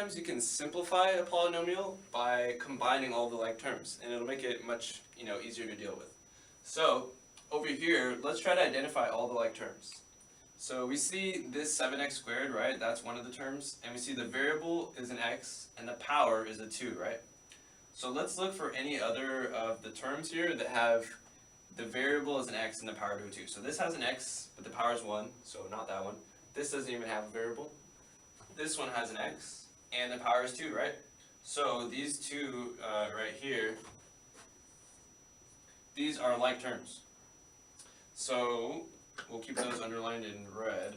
times you can simplify a polynomial by combining all the like terms, and it'll make it much easier to deal with. So over here, let's try to identify all the like terms. So we see this 7x squared, right? That's one of the terms, and we see the variable is an x and the power is a 2, right? So let's look for any other of the terms here that have the variable as an x and the power to a 2. So this has an x, but the power is 1, so not that one. This doesn't even have a variable. This one has an x, and the power is 2, right? So these two right here, these are like terms. So we'll keep those underlined in red.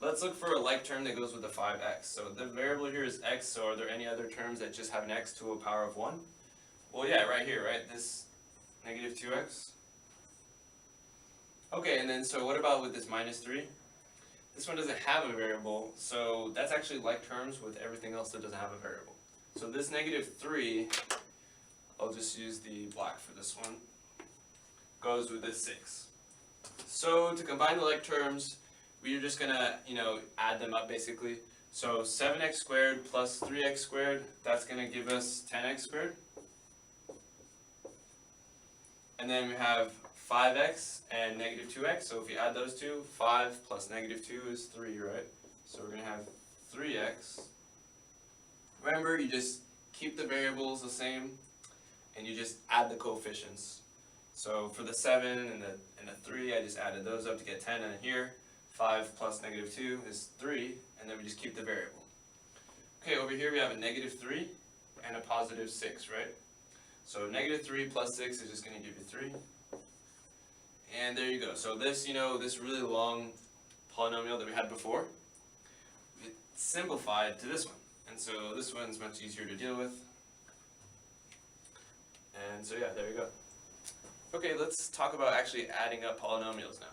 Let's look for a like term that goes with the 5x. So the variable here is x, so are there any other terms that just have an x to a power of 1? Well, yeah, right here, right? This negative 2x. Okay, and then so what about with this minus 3? This one doesn't have a variable, so that's actually like terms with everything else that doesn't have a variable. So this negative 3, I'll just use the black for this one, goes with this 6. So to combine the like terms, we're just going to, add them up basically. So 7x squared plus 3x squared, that's going to give us 10x squared. And then we have 5x and negative 2x, so if you add those two, 5 plus negative 2 is 3, right? So we're going to have 3x. Remember, you just keep the variables the same, and you just add the coefficients. So for the 7 and the 3, I just added those up to get 10, and here, 5 plus negative 2 is 3, and then we just keep the variable. Okay, over here we have a negative 3 and a positive 6, right? So negative 3 plus 6 is just going to give you 3. And there you go. So this, this really long polynomial that we had before, it simplified to this one. And so this one's much easier to deal with. And so yeah, there you go. Okay, let's talk about actually adding up polynomials now.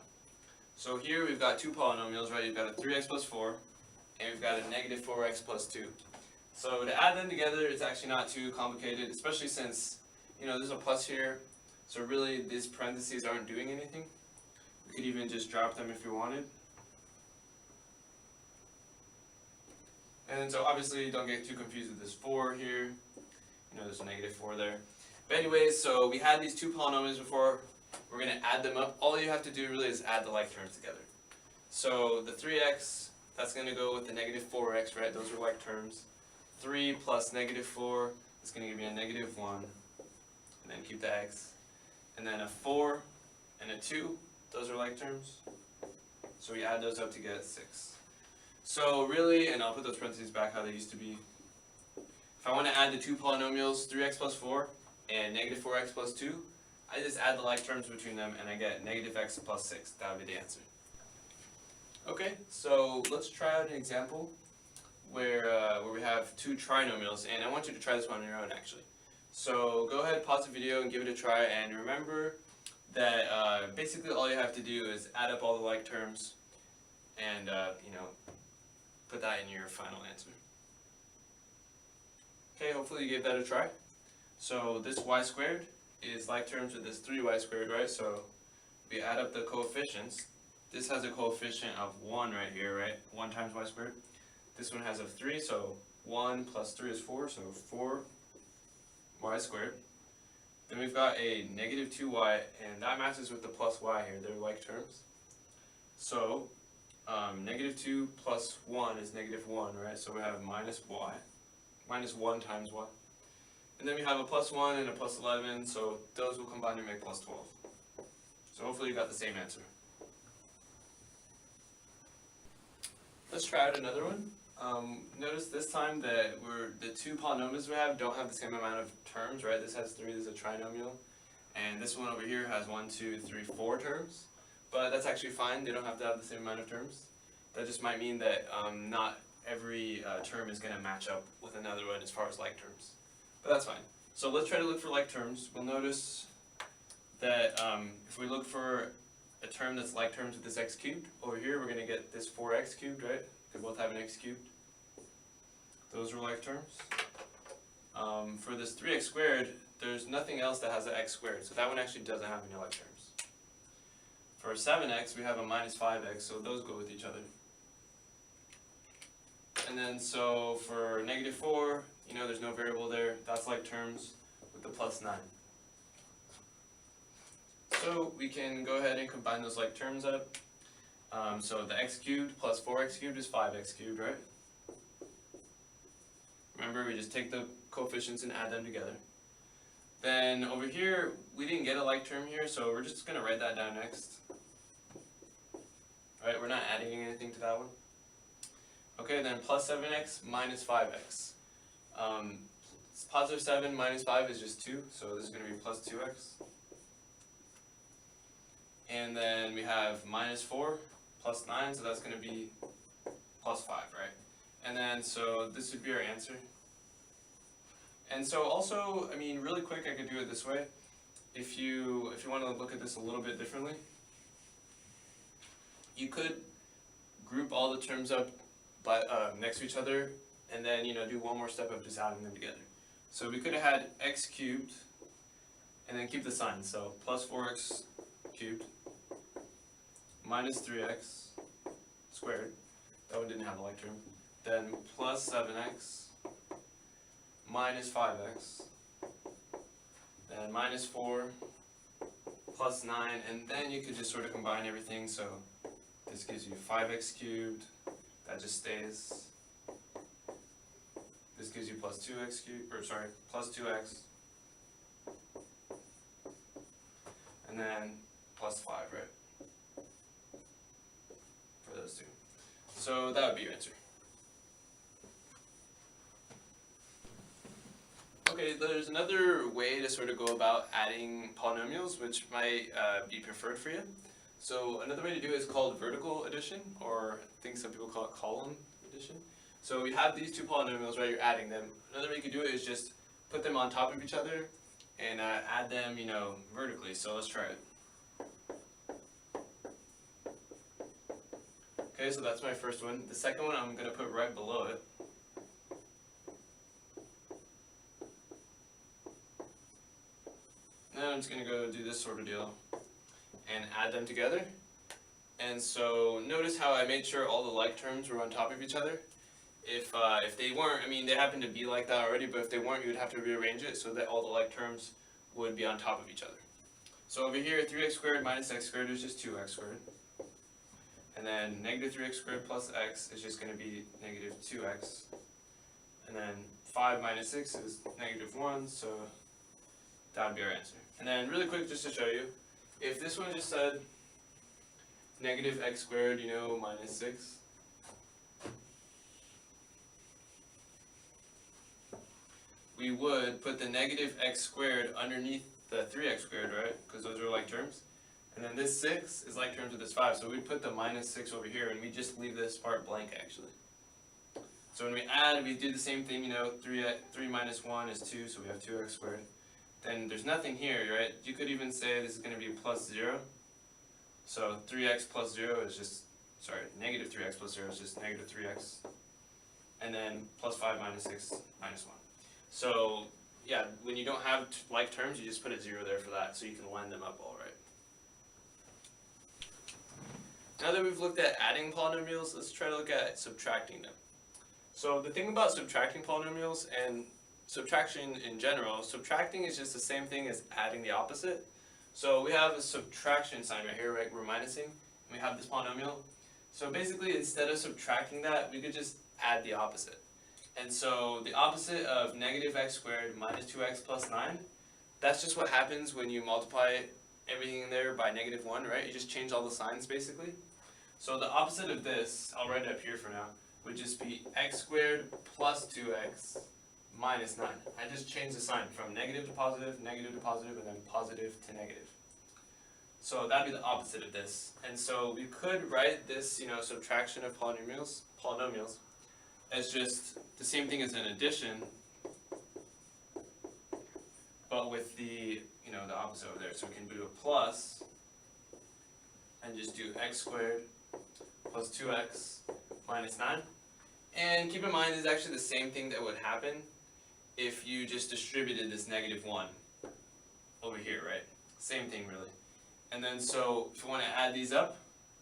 So here we've got two polynomials, right? You've got a 3x plus 4, and we've got a negative 4x plus 2. So to add them together, it's actually not too complicated, especially since, there's a plus here. So really, these parentheses aren't doing anything. We could even just drop them if we wanted. And so obviously, don't get too confused with this 4 here. There's a negative 4 there. But anyways, so we had these two polynomials before. We're going to add them up. All you have to do really is add the like terms together. So the 3x, that's going to go with the negative 4x, right? Those are like terms. 3 plus negative 4 is going to give you a negative 1. And then keep the x. And then a 4 and a 2, those are like terms. So we add those up to get 6. So really, and I'll put those parentheses back how they used to be. If I want to add the two polynomials, 3x plus 4 and negative 4x plus 2, I just add the like terms between them and I get negative x plus 6. That would be the answer. Okay, so let's try out an example where we have two trinomials, and I want you to try this one on your own actually. So go ahead, pause the video and give it a try, and remember that basically all you have to do is add up all the like terms and put that in your final answer. Okay, hopefully you gave that a try. So this y squared is like terms with this 3y squared, right? So we add up the coefficients. This has a coefficient of 1 right here, right? 1 times y squared. This one has a 3, so 1 plus 3 is 4, so 4y squared. Then we've got a negative 2y, and that matches with the plus y here. They're like terms. So negative 2 plus 1 is negative 1, right? So we have minus y, minus 1 times y. And then we have a plus 1 and a plus 11, so those will combine to make plus 12. So hopefully you got the same answer. Let's try out another one. Notice this time that the two polynomials we have don't have the same amount of terms, right? This has 3, this is a trinomial. And this one over here has 1, 2, 3, 4 terms. But that's actually fine, they don't have to have the same amount of terms. That just might mean that not every term is going to match up with another one as far as like terms. But that's fine. So let's try to look for like terms. We'll notice that if we look for a term that's like terms with this x cubed, over here we're going to get this 4x cubed, right? They both have an x cubed. Those are like terms. For this 3x squared, there's nothing else that has an x squared, so that one actually doesn't have any like terms. For 7x, we have a minus 5x, so those go with each other. And then so for negative 4, you know, there's no variable there. That's like terms with the plus 9. So we can go ahead and combine those like terms up. So the x cubed plus 4x cubed is 5x cubed, right? Remember, we just take the coefficients and add them together. Then over here, we didn't get a like term here, so we're just going to write that down next. Right, we're not adding anything to that one. Okay, then plus 7x minus 5x. Positive 7 minus 5 is just 2, so this is going to be plus 2x. And then we have minus 4 plus 9, so that's going to be plus 5, right? And then, so this would be our answer. And so also, I mean, really quick, I could do it this way. If you want to look at this a little bit differently, you could group all the terms up by, next to each other, and then, you know, do one more step of just adding them together. So we could have had x cubed, and then keep the sign. So plus 4x cubed minus 3x squared. That one didn't have a like term. Then plus 7x minus 5x. Then minus 4 plus 9. And then you could just sort of combine everything. So this gives you 5x cubed. That just stays. This gives you plus 2x cubed, or sorry, plus 2x. And then plus 5, right? For those two. So that would be your answer. Okay, there's another way to sort of go about adding polynomials, which might be preferred for you. So another way to do it is called vertical addition, or I think some people call it column addition. So we have these two polynomials, right? You're adding them. Another way you could do it is just put them on top of each other and add them, you know, vertically. So let's try it. Okay, so that's my first one. The second one I'm going to put right below it. Then I'm just going to go do this sort of deal and add them together. And so notice how I made sure all the like terms were on top of each other. If they weren't, I mean, they happen to be like that already, but if they weren't, you would have to rearrange it so that all the like terms would be on top of each other. So over here, 3x squared minus x squared is just 2x squared. And then negative 3x squared plus x is just going to be negative 2x. And then 5 minus 6 is negative 1, so that would be our answer. And then really quick, just to show you, if this one just said negative x squared, you know, minus 6, we would put the negative x squared underneath the 3x squared, right? Because those are like terms. And then this 6 is like terms with this 5. So we'd put the minus 6 over here, and we just leave this part blank, actually. So when we add, we do the same thing, you know, 3 minus 1 is 2, so we have 2x squared. Then there's nothing here, right? You could even say this is going to be plus 0. So 3x plus 0 is just, sorry, negative 3x plus 0 is just negative 3x. And then plus 5 minus 6 minus 1. So, yeah, when you don't have like terms, you just put a 0 there for that, so you can line them up all right. Now that we've looked at adding polynomials, let's try to look at subtracting them. So the thing about subtracting polynomials and subtraction in general, subtracting is just the same thing as adding the opposite. So we have a subtraction sign right here, right? We're minusing, and we have this polynomial. So basically, instead of subtracting that, we could just add the opposite. And so the opposite of negative x squared minus 2x plus 9, that's just what happens when you multiply everything in there by negative 1, right? You just change all the signs, basically. So the opposite of this, I'll write it up here for now, would just be x squared plus 2x minus 9. I just changed the sign from negative to positive, and then positive to negative. So that'd be the opposite of this. And so we could write this, you know, subtraction of polynomials as just the same thing as an addition, but with the, you know, the opposite over there. So we can do a plus and just do x squared plus 2x minus 9. And keep in mind, this is actually the same thing that would happen if you just distributed this negative 1 over here, right? Same thing, really. And then so if you want to add these up,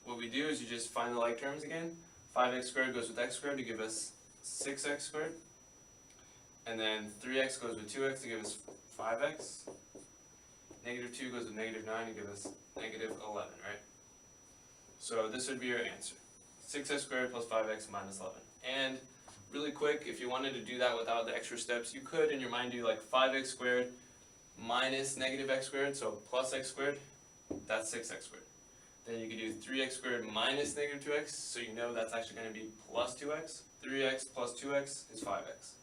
what we do is you just find the like terms again. 5x squared goes with x squared to give us 6x squared. And then 3x goes with 2x to give us 5x. Negative 2 goes with negative 9 to give us negative 11, right? So this would be your answer. 6x squared plus 5x minus 11. And really quick, if you wanted to do that without the extra steps, you could in your mind do like 5x squared minus negative x squared, so plus x squared, that's 6x squared. Then you could do 3x squared minus negative 2x, so you know that's actually going to be plus 2x. 3x plus 2x is 5x.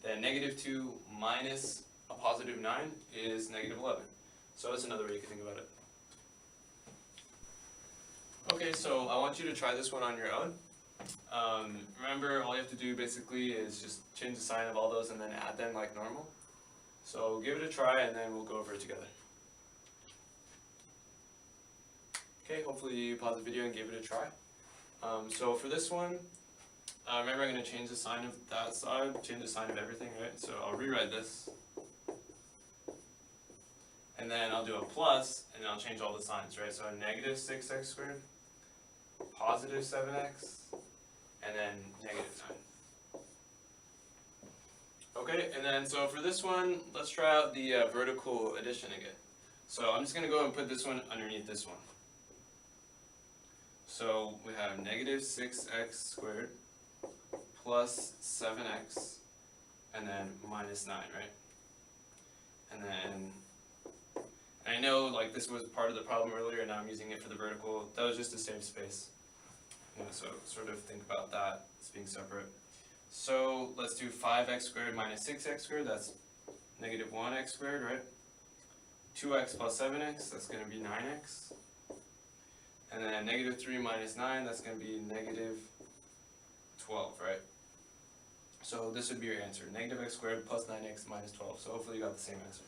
Then negative 2 minus a positive 9 is negative 11. So that's another way you can think about it. Okay, so I want you to try this one on your own. Remember, all you have to do basically is just change the sign of all those and then add them like normal. So give it a try and then we'll go over it together. Okay, hopefully you paused the video and gave it a try. So for this one, remember I'm going to change the sign of that side, change the sign of everything, right? So I'll rewrite this. And then I'll do a plus, and then I'll change all the signs, right? So a negative 6x squared, positive 7x, and then negative 9. Okay, and then so for this one, let's try out the vertical addition again. So I'm just going to go and put this one underneath this one. So we have negative 6x squared plus 7x, and then minus 9, right? And then, I know like this was part of the problem earlier, and now I'm using it for the vertical. That was just to save space. So sort of think about that as being separate. So let's do 5x squared minus 6x squared, that's negative 1x squared, right? 2x plus 7x, that's going to be 9x. And then negative 3 minus 9, that's going to be negative 12, right? So this would be your answer, negative x squared plus 9x minus 12. So hopefully you got the same answer.